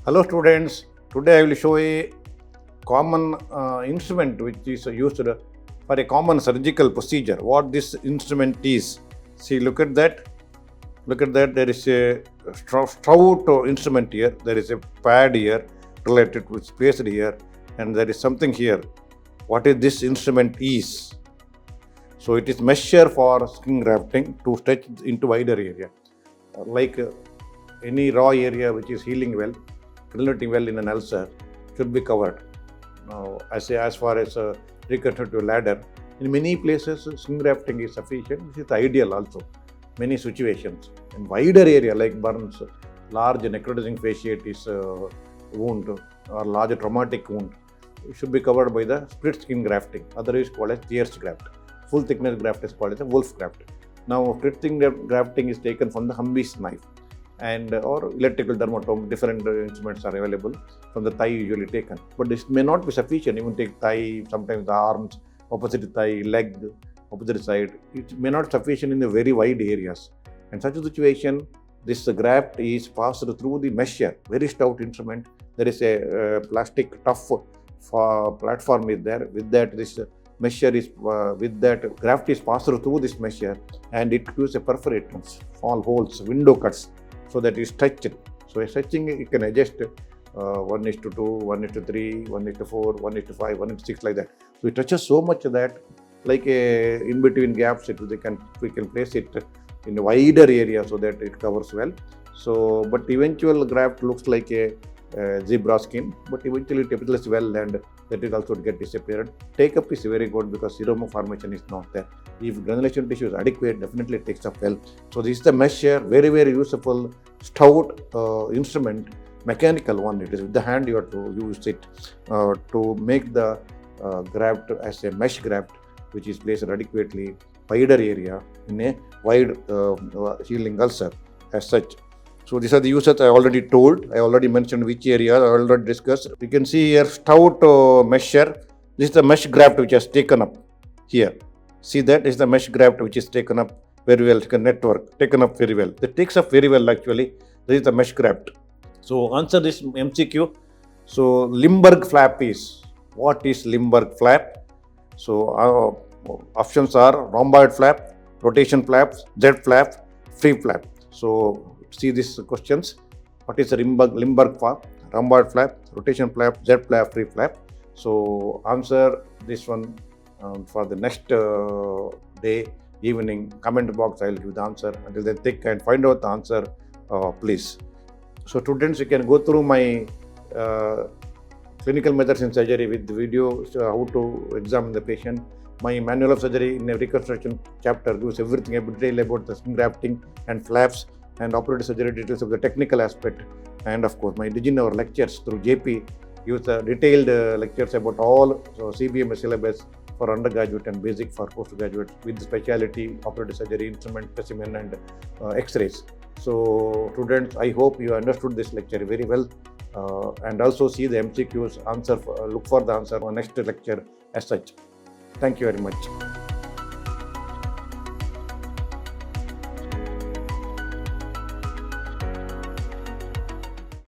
Hello students, today I will show a common instrument which is used for a common surgical procedure. What this instrument is. See, look at that, there is a stout instrument here, there is a pad here related with placed here, and there is something here. What is this instrument is? So it is measure for skin grafting to stretch into wider area. Like any raw area which is healing well, relating well in an ulcer should be covered. Now, as far as reconstructive ladder, in many places skin grafting is sufficient. This is ideal also. Many situations in wider area like burns, large necrotizing fasciitis wound or large traumatic wound, it should be covered by the split skin grafting, otherwise called as pierced graft. Full thickness graft is called as a wolf graft. Now, split skin grafting is taken from the Humvee's knife, and or electrical dermatome. Different instruments are available from the thigh usually taken, but this may not be sufficient. Even take thigh, sometimes the arms, opposite thigh, leg, opposite side. It may not sufficient in the very wide areas. In such a situation, this graft is passed through the mesher, very stout instrument. There is a plastic tough platform is there. With that, this mesher is with that graft is passed through this mesher, and it gives a perforations, small holes, window cuts, so that is stretched. So a stretching you can adjust 1:2, 1:3, 1:4, 1:5, 1:6 like that. So it touches so much that like a in between gaps, we can place it in a wider area so that it covers well. So, but eventual graft looks like a zebra skin, but eventually it appears well, and that is also get disappeared. Take up is very good because serum formation is not there. If granulation tissue is adequate, definitely it takes up well. So this is the mesher, very useful, stout instrument, mechanical one. It is with the hand you have to use it to make the graft as a mesh graft, which is placed adequately wider area in a wide healing ulcer as such. So these are the uses I already told. I already mentioned which area I already discussed. You can see here stout mesher. This is the mesh graft which has taken up here. See, that is the mesh graft which is taken up very well. Network taken up very well. That takes up very well actually. This is the mesh graft. So answer this MCQ. So Limburg flap is, what is Limburg flap? So options are rhomboid flap, rotation flap, Z flap, free flap. So see these questions. What is a Limburg flap, rhomboid flap, rotation flap, Z flap, free flap? So answer this one for the next day, evening, comment box. I will give the answer. Until then, think and find out the answer, please. So students, you can go through my clinical methods in surgery with the video, how to examine the patient. My manual of surgery in a reconstruction chapter gives everything, a detail about the skin grafting and flaps and operative surgery details of the technical aspect. And of course, my Diginever lectures through JP gives detailed lectures about all CBMS syllabus for undergraduate and basic for postgraduate with specialty, operative surgery, instrument, specimen, and X-rays. So students, I hope you understood this lecture very well, and also see the MCQs answer. Look for the answer on next lecture as such. Thank you very much.